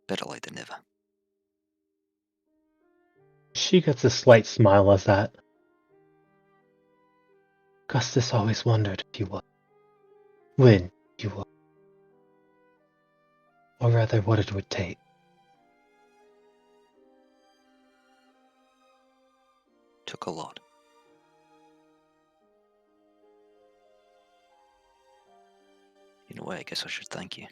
Better late than never. She gets a slight smile as that. Gustus always wondered if you would. When you would. Or rather, what it would take. Took a lot. In a way, I guess I should thank you.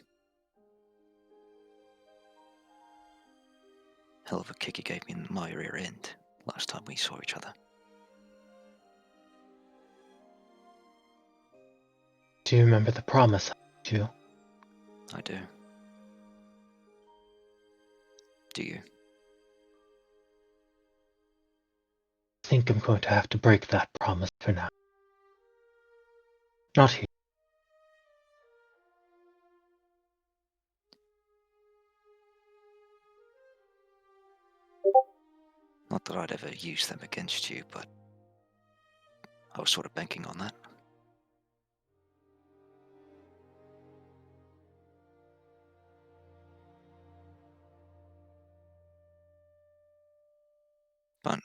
Hell of a kick you gave me in my rear end last time we saw each other. Do you remember the promise I made you? I do. Do you? I think I'm going to have to break that promise for now. Not here. Not that I'd ever use them against you, but I was sort of banking on that. But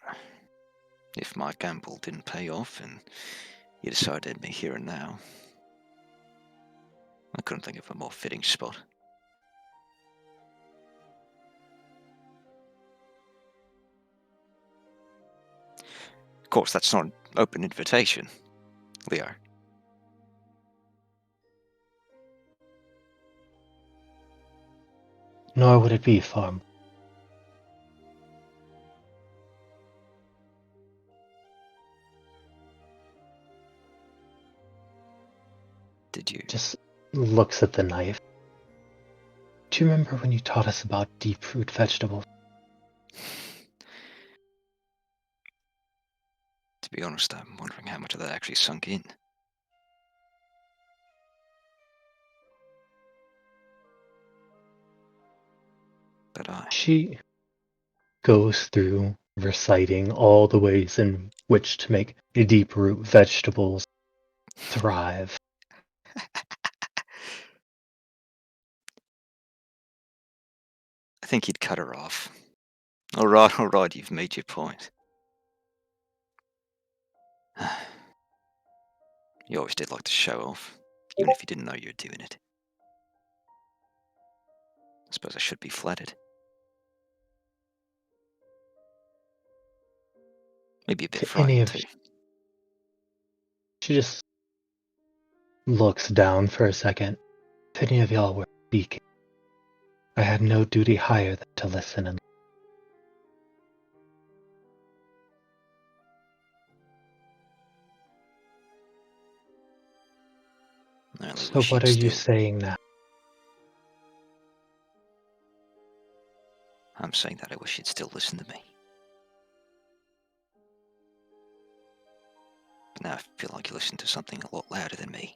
if my gamble didn't pay off and you decided to end me here and now, I couldn't think of a more fitting spot. Of course, that's not an open invitation, Leo. Nor would it be far. Did you? Just looks at the knife. Do you remember when you taught us about deep root vegetables? To be honest, I'm wondering how much of that actually sunk in. But She goes through reciting all the ways in which to make deep root vegetables thrive. I think he'd cut her off. All right, you've made your point. You always did like to show off, even if you didn't know you were doing it. I suppose I should be flattered. Maybe a bit If any frightened of too. She just looks down for a second. If any of y'all were speaking, I had no duty higher than to listen and I only so wish what you'd are you still. saying now? I'm saying that I wish you'd still listen to me. But now I feel like you listen to something a lot louder than me.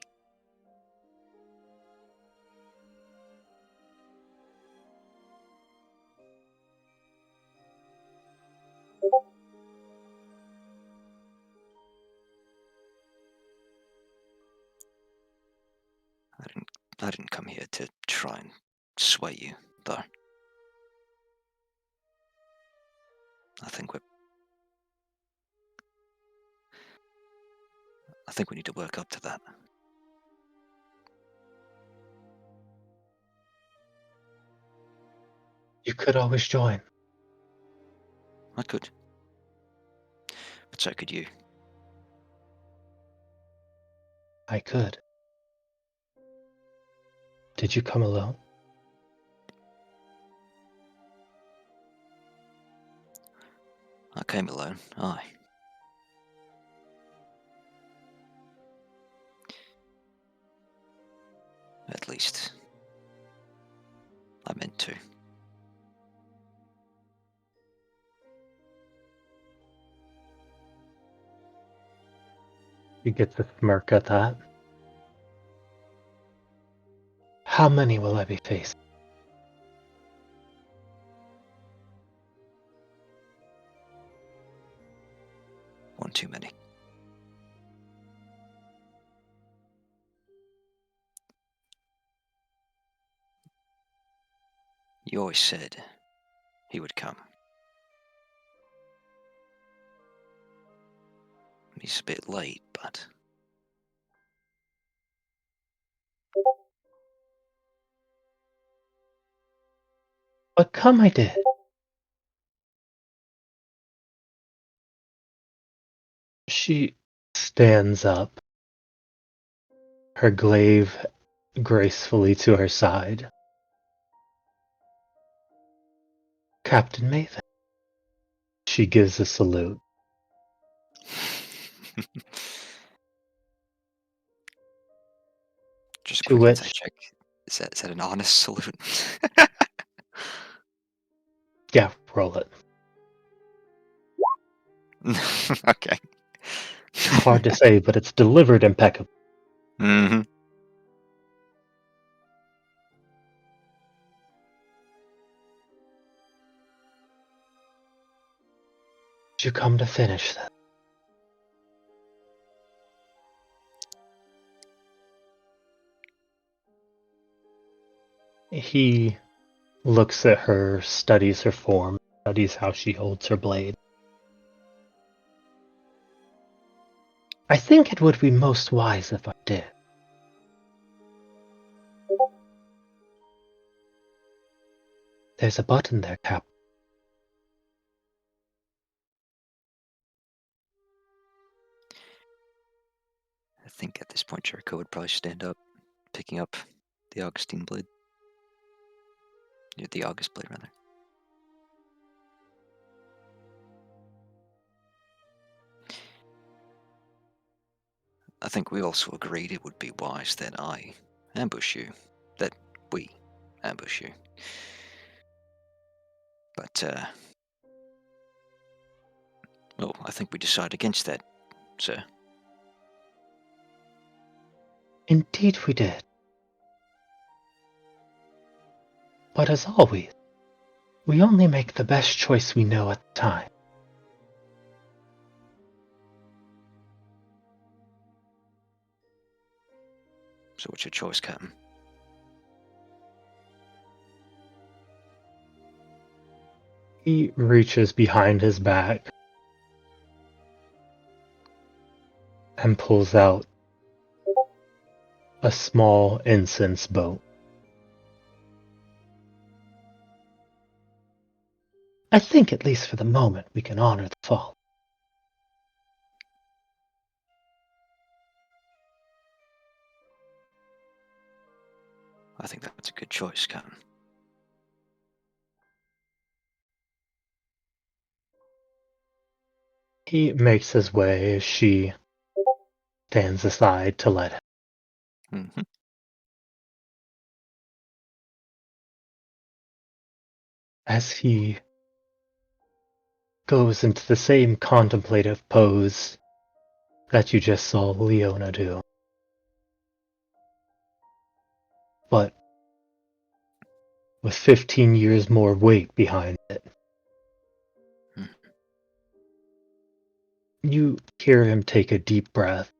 I didn't come here to try and sway you, though. I think we need to work up to that. You could always join. I could. But so could you. I could. Did you come alone? I came alone, aye. At least, I meant to. You get to smirk at that. How many will I be facing? One too many. You always said he would come. He's a bit late, but But come I did. She stands up, her glaive gracefully to her side. Captain Maven. She gives a salute. just a To quick insight which, check. Is that an honest salute? yeah, roll it. Okay. It's hard to say, but it's delivered impeccably. Mm-hmm. Did you come to finish that? He looks at her, studies her form, studies how she holds her blade. I think it would be most wise if I did. There's a button there, Cap. I think at this point Jericho would probably stand up, picking up the Augustine blade. The August blade, rather. I think we also agreed it would be wise that I ambush you. That we ambush you. But, well, I think we decided against that, sir. Indeed we did. But as always, we only make the best choice we know at the time. So what's your choice, Captain? He reaches behind his back and pulls out a small incense boat. I think, at least for the moment, we can honor the fall. I think that's a good choice, Captain. He makes his way as she stands aside to let him. Mm-hmm. As he goes into the same contemplative pose that you just saw Leona do. But with 15 years more weight behind it. Mm. You hear him take a deep breath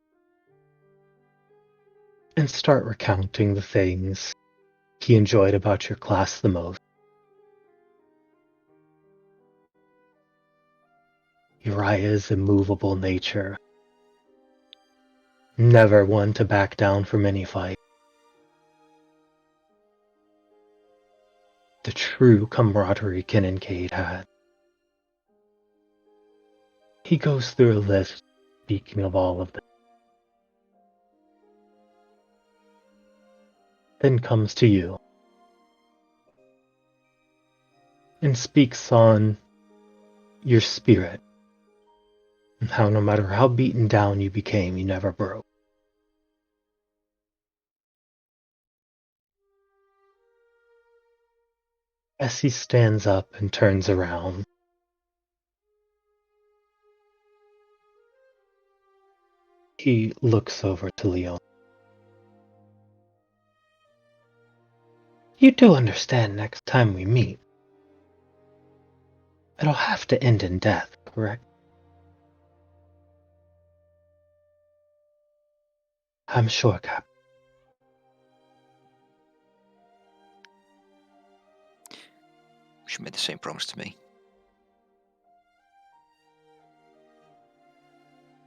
and start recounting the things he enjoyed about your class the most. Uriah's immovable nature, never one to back down from any fight. The true camaraderie Kincaid had. He goes through a list speaking of all of them. Then comes to you and speaks on your spirit and how no matter how beaten down you became, you never broke. As he stands up and turns around, he looks over to Leon. You do understand next time we meet, it'll have to end in death, correct? I'm sure, Cap. She made the same promise to me.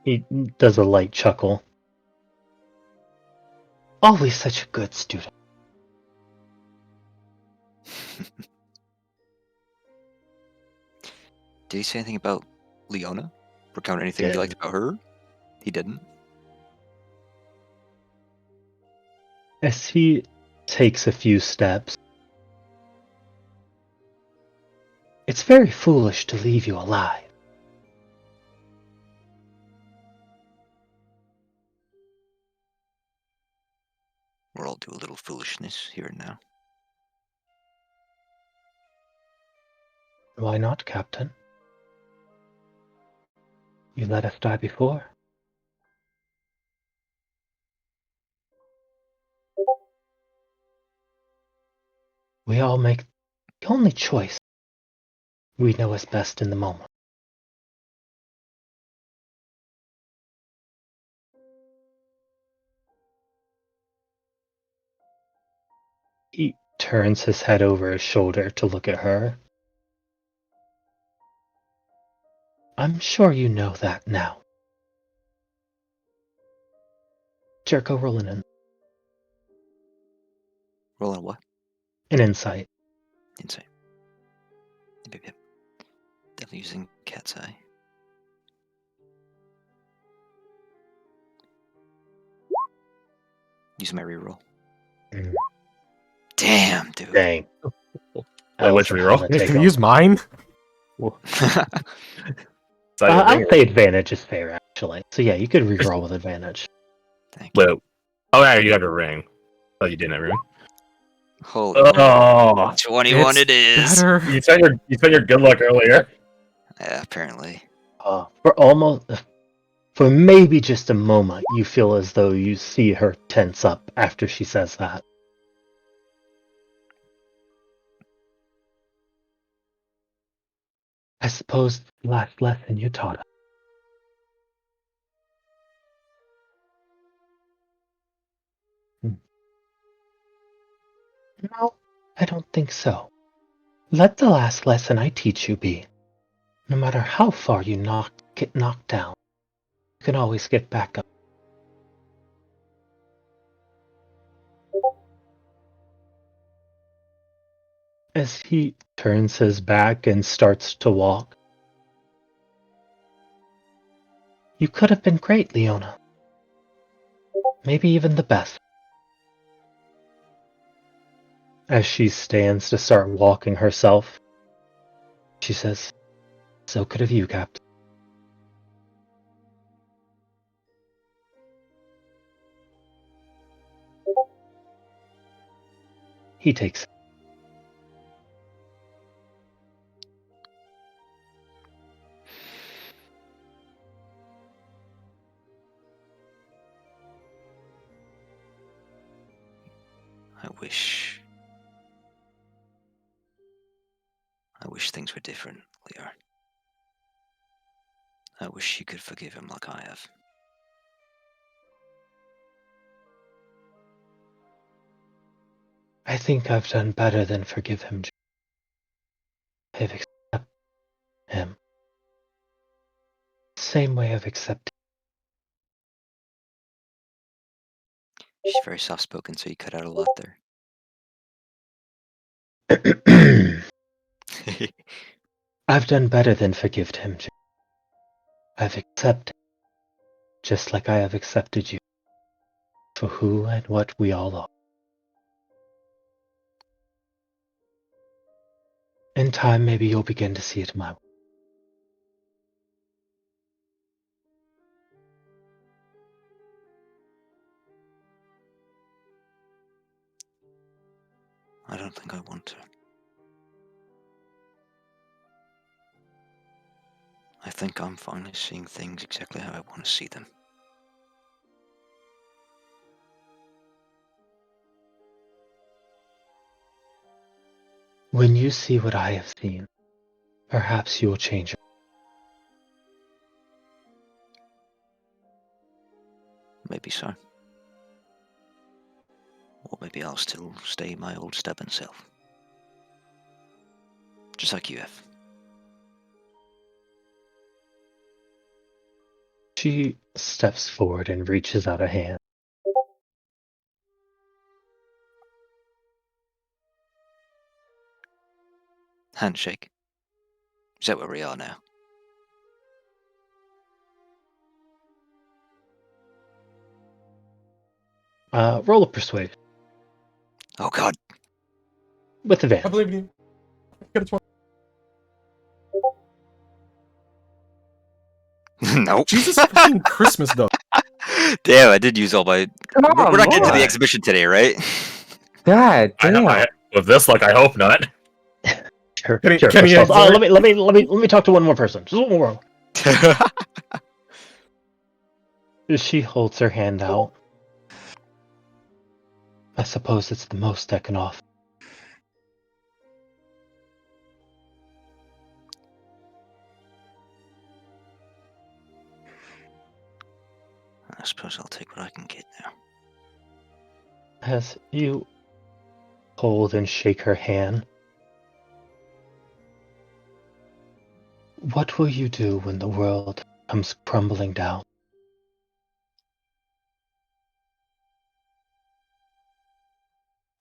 He does a light chuckle. Always such a good student. Did he say anything about Leona? Recount anything you liked Didn't. about her? He didn't. As he takes a few steps, it's very foolish to leave you alive. We'll all do a little foolishness here and now. Why not, Captain? You let us die before. We all make the only choice we know is best in the moment. He turns his head over his shoulder to look at her. I'm sure you know that now. Jericho, roll Rolling what? an insight. Insane. Yep. Definitely using cat's eye. Use my reroll. Mm. Damn, dude. Dang. Wait, which reroll? Gonna You take can him. use mine. I'd say advantage is fair, actually. So yeah, you could reroll with advantage. Thank you. Wait. Oh, yeah, you have a ring. Oh, you didn't have a ring. Holy moly. Oh, 21 it is. Better. you spent your good luck earlier. Yeah, apparently. For maybe just a moment, you feel as though you see her tense up after she says that. I suppose the last lesson you taught us. No, I don't think so. Let the last lesson I teach you be. No matter how far you get knocked down, you can always get back up. As he turns his back and starts to walk. You could have been great, Leona. Maybe even the best. As she stands to start walking herself, she says, so could have you, Captain. He takes it. I wish things were different, Lear. I wish you could forgive him like I have. I think I've done better than forgive him. I've accepted him. Same way I've accepted. She's very soft-spoken, so you cut out a lot there. I've done better than forgive him. I've accepted, just like I have accepted you, for who and what we all are. In time, maybe you'll begin to see it my way. I don't think I want to. I think I'm finally seeing things exactly how I want to see them. When you see what I have seen, perhaps you will change. Maybe so. Or maybe I'll still stay my old stubborn self. Just like you have. She steps forward and reaches out a hand. Handshake. Is that where we are now? Roll a persuasion Oh God. with I advantage. believe in you. Get a 20. Nope. Jesus fucking Christmas, though. Damn, I did use all my. We're not getting to the exhibition today, right? God damn. With this luck, I hope not. Sure, Can he sure. Push pause. exert? Let me talk to one more person. Just one more. She holds her hand out. I suppose it's the most I can offer. I suppose I'll take what I can get now. As you hold and shake her hand, what will you do when the world comes crumbling down?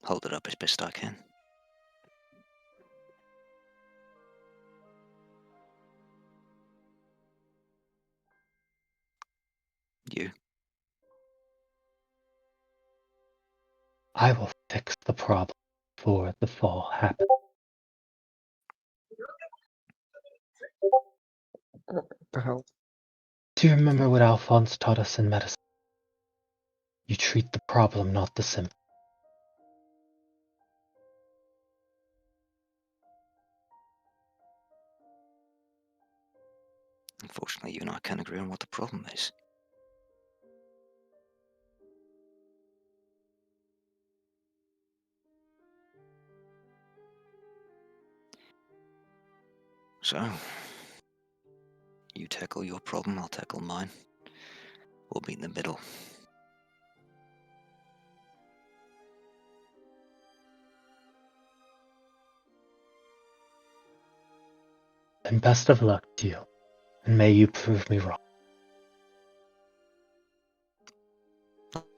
Hold it up as best I can. You. I will fix the problem before the fall happens. The hell? Do you remember what Alphonse taught us in medicine? You treat the problem, not the symptom. Unfortunately, you and I can't agree on what the problem is. So, you tackle your problem, I'll tackle mine. We'll meet in the middle. And best of luck to you, and may you prove me wrong.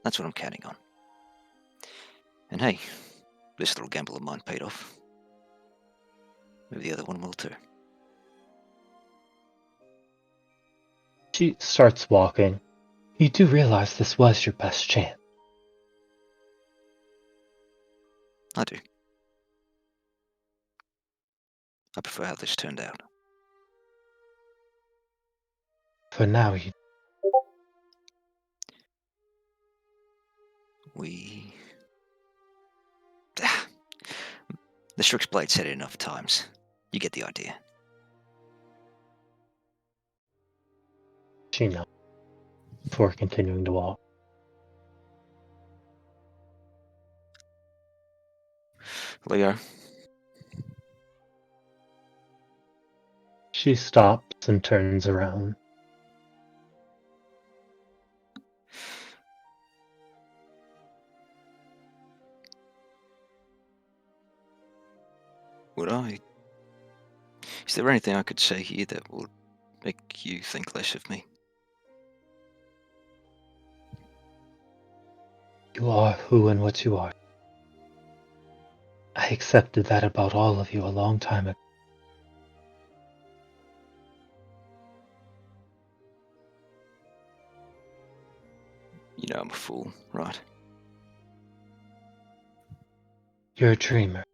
That's what I'm counting on. And hey, this little gamble of mine paid off. Maybe the other one will too. She starts walking. You do realize this was your best chance. I do. I prefer how this turned out. For now, you We... The Strix Blade said it enough times. You get the idea. she nods before continuing to walk. Leo, She stops and turns around. would I... Is there anything I could say here that would make you think less of me? You are who and what you are. I accepted that about all of you a long time ago. You know I'm a fool, right? You're a dreamer.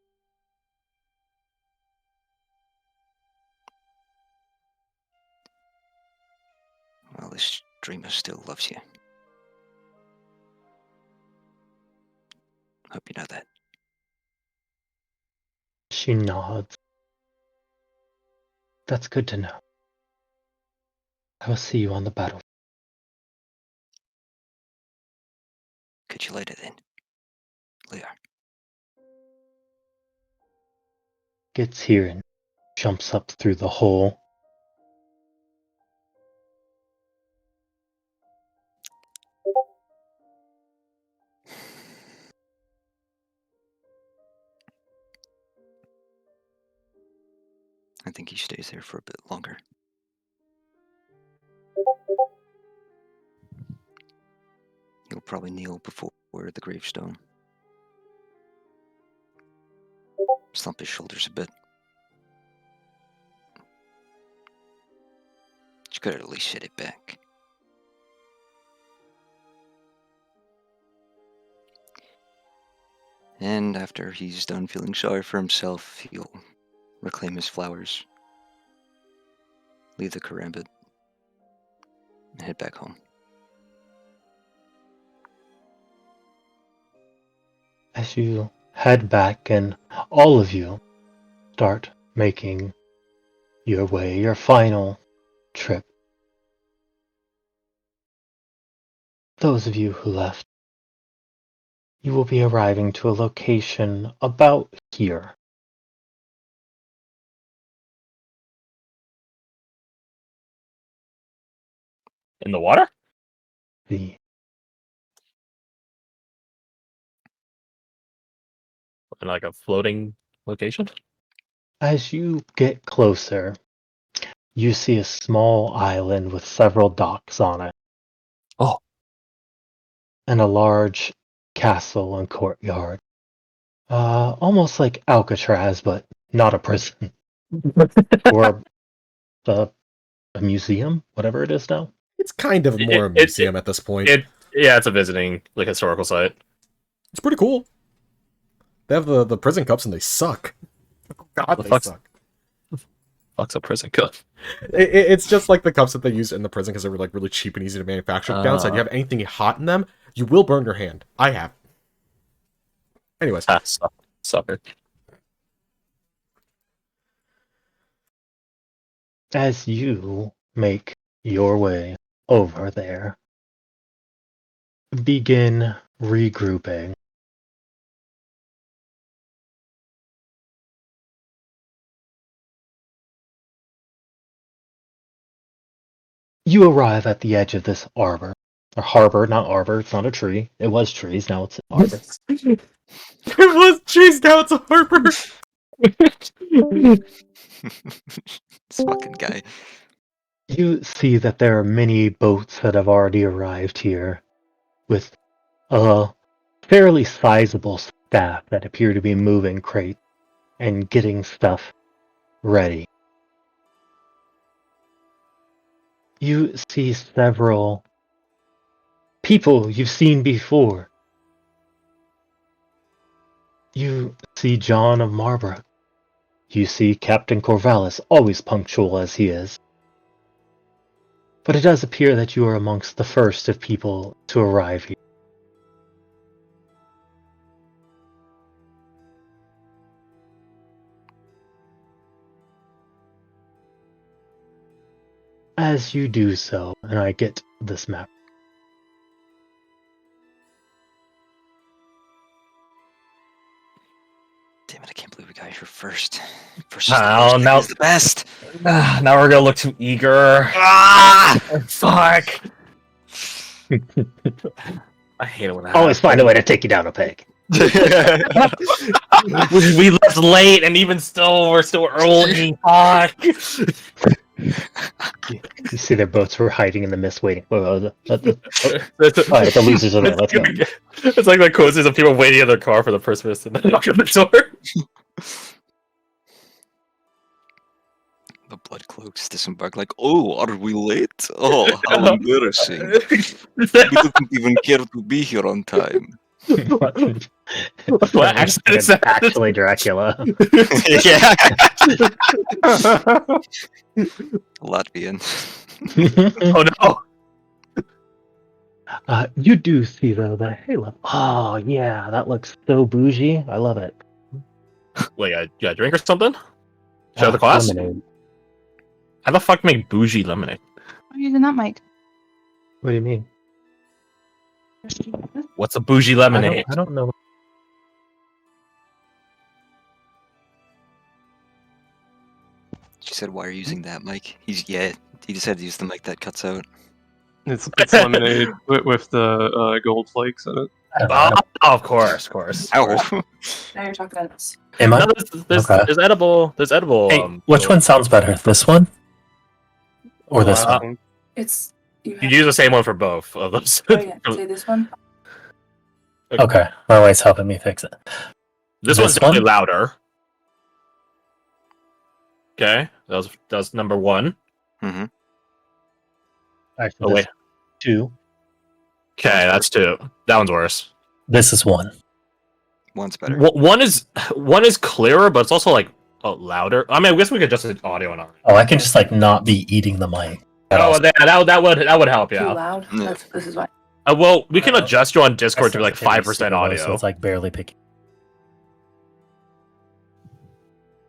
Well, this dreamer still loves you. Hope you know that. She nods. That's good to know. I will see you on the battlefield. Catch you later then, Leo. Gets here and jumps up through the hole. think he stays there for a bit longer. He'll probably kneel before the gravestone. Slump his shoulders a bit. You could at least hit it back. And after he's done feeling sorry for himself, he'll reclaim his flowers, leave the karambit, and head back home. As you head back and all of you start making your way, your final trip. Those of you who left, you will be arriving to a location about here. In the water? The In like a floating location? As you get closer, you see a small island with several docks on it. Oh. And a large castle and courtyard. Almost like Alcatraz, but not a prison. Or a museum, whatever it is now. It's kind of more a museum at this point. Yeah, it's a visiting, like, historical site. It's pretty cool. They have the prison cups and they suck. God, they suck. Fuck's a prison cup. It's just like the cups that they use in the prison because they were like really cheap and easy to manufacture. Downside, you have anything hot in them, you will burn your hand. I have. Anyways. Sucker. As you make your way over there, begin regrouping. You arrive at the edge of this arbor. Or harbor, not arbor, it's not a tree. It was trees, now it's an arbor. It was trees, now it's a harbor! This fucking guy. You see that there are many boats that have already arrived here, with a fairly sizable staff that appear to be moving crates and getting stuff ready. You see several people you've seen before. You see John of Marbrook. You see Captain Corvallis, always punctual as he is. But it does appear that you are amongst the first of people to arrive here. As you do so, and I get this map. Damn it, I can't believe we got here first. First Oh, now is the best. Now we're gonna look too eager. Ah! Fuck. I hate it when that Always find a way to take you down a peg. we left late, and even still, we're still early. Fuck. You see their boats were hiding in the mist waiting. The losers are there, let's go. It's like the cozies of people waiting in their car for the first person to knock on the door. The blood cloaks disembark like, oh, are we late? Oh, how embarrassing. We didn't even care to be here on time. What accent is that? Actually Dracula. Yeah. Latvian. Oh no! You do see though the halo. Oh yeah, that looks so bougie. I love it. Wait, you got a drink or something? Show the class? Lemonade. How the fuck make bougie lemonade? I'm using that mic. What do you mean? What's a bougie lemonade? I don't know. She said, why are you using that mic? He just had to use the mic that cuts out. It's lemonade with the gold flakes in it. I don't know. I don't- of course. Ow. Now you're talking about this. Am I? No, Okay. there's edible. There's edible. Hey, which one sounds better? This one? Or this Uh, one? It's you You have use the same one for both of those. oh yeah, say this one. Okay, my wife's helping me fix it. This This one's definitely one? louder. Okay, that was number one. Mm-hmm. Actually, Oh this wait. 2. Okay, that's two. That one's worse. This is one. One's better. One is clearer, but it's also like louder. I mean, I guess we could adjust the audio on our. Oh, I can just like not be eating the mic. Oh, that would help. Too Yeah. loud. Yeah. This is why. Well, we can adjust you on Discord to be like Sensitivity's 5% super low, audio. so it's like barely picking.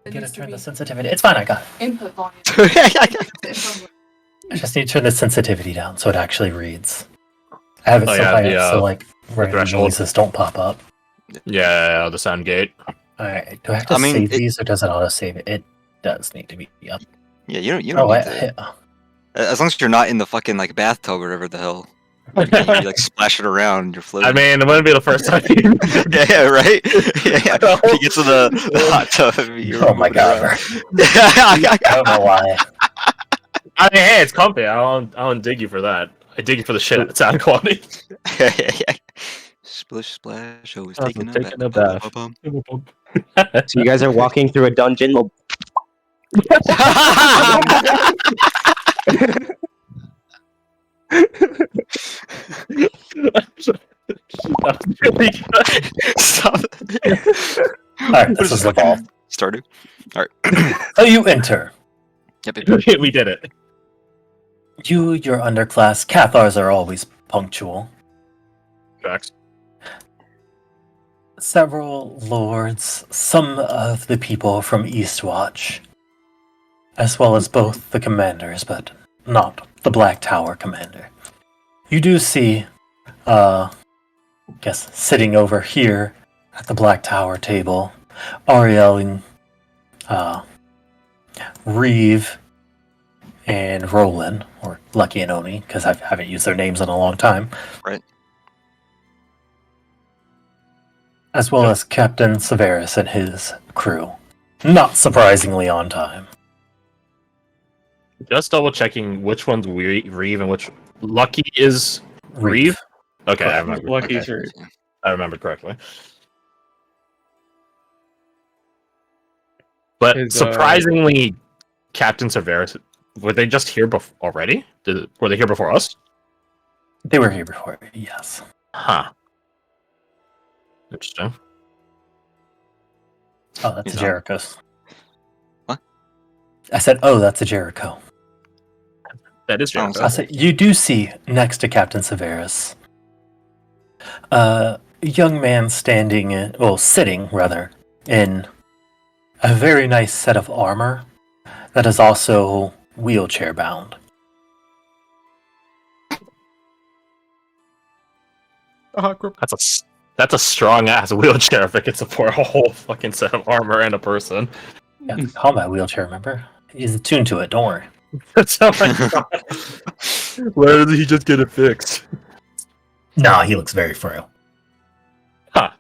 It Gotta needs to turn be the sensitivity. It's fine. I got it. input volume. I just need to turn the sensitivity down so it actually reads. I have it Oh, so yeah, high the, up so like random threshold. noises don't pop up. Yeah, the sound gate. Alright, do I have to I mean, save it- these or does it auto save it? It does need to be up. Yeah, you don't Oh, need to. As long as you're not in the fucking like bathtub or whatever the hell. You like splash it around, you're floating. I mean, it wouldn't be the first time. yeah, right? Yeah. If you get to the hot tub, you're Oh my moving around. god. I don't know why. I mean, hey, it's comfy. I don't dig you for that. I dig you for the shit sound quality. Splish splash, always Oh, taking taking a a bath. bath. So you guys are walking through a dungeon. Well, Stop. Alright, this is evolved. Started. So you enter. Yep, yep. We did it. You, your underclass, Cathars are always punctual. Tracks. Several lords, some of the people from Eastwatch, as well as both the commanders, but not the Black Tower commander. You do see, guess, sitting over here at the Black Tower table, Ariel and Reeve and Roland, or Lucky and Oni, because I haven't used their names in a long time. Right. As well as Captain Severus and his crew. Not surprisingly on time. Just double checking which one's Reeve and which Lucky is Reeve. Okay, I remember. Lucky's Okay. I remembered correctly. But Is, surprisingly, Captain Severus, were they just here already? Were they here before us? They were here before, yes. Huh. Interesting. Oh, that's He's a on. Jericho's. What? I said, oh, that's a Jericho. That is Oh, Jericho. I said, you do see next to Captain Severus a young man sitting rather, in a very nice set of armor that is also wheelchair bound. That's a strong ass wheelchair if it can support a whole fucking set of armor and a person. Yeah, it's a combat wheelchair, remember? He's attuned to it, don't worry. That's oh my god. Where did he just get it fixed? No, he looks very frail. Huh.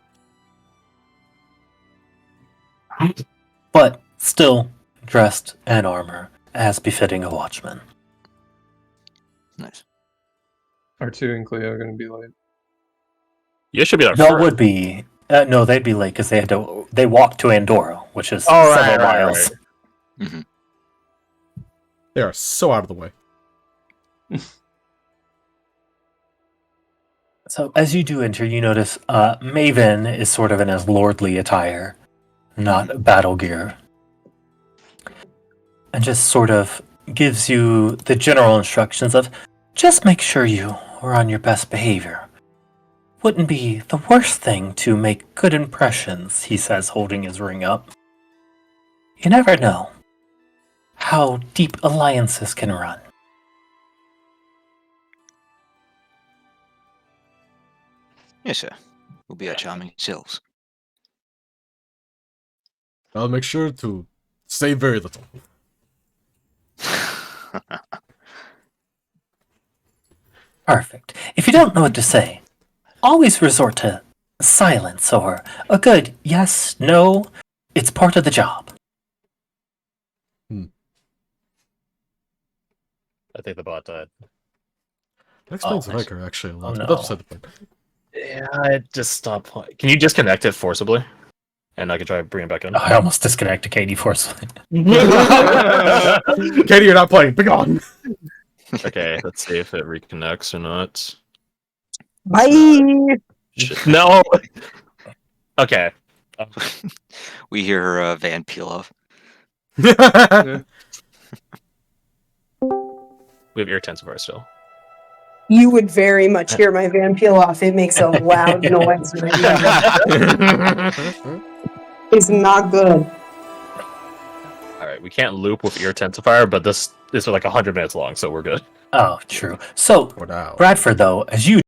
But still dressed in armor, as befitting a watchman. Nice. R2 and Cleo are going to be late. You should be there No, it first. would be. No, they'd be late because they walked to Andorra, which is Oh, right, several right, miles. right. They are so out of the way. So as you do enter, you notice Maven is sort of in his lordly attire, not battle gear, and just sort of gives you the general instructions of just make sure you are on your best behavior. Wouldn't be the worst thing to make good impressions, he says, holding his ring up. You never know how deep alliances can run. Yes, sir. We'll be our charming selves. I'll make sure to say very little. Perfect. If you don't know what to say, always resort to silence or a good yes, no. It's part of the job. I think the bot died. That explains Oh, the Vicar actually a lot. oh, But no. that's beside the point. Yeah, I just stopped playing. Can you disconnect it forcibly? And I can try to bring it back in. I almost disconnected Katie forcefully. Katie, you're not playing. Be gone. Okay, let's see if it reconnects or not. Bye. Shit. No! Okay. We hear her van peel off. We have ear intensifier still. You would very much hear my van peel off. It makes a loud noise. It's not good. Alright, we can't loop with ear intensifier, but this is like 100 minutes long, so we're good. Oh, true. So, For now. Bradford, though, as you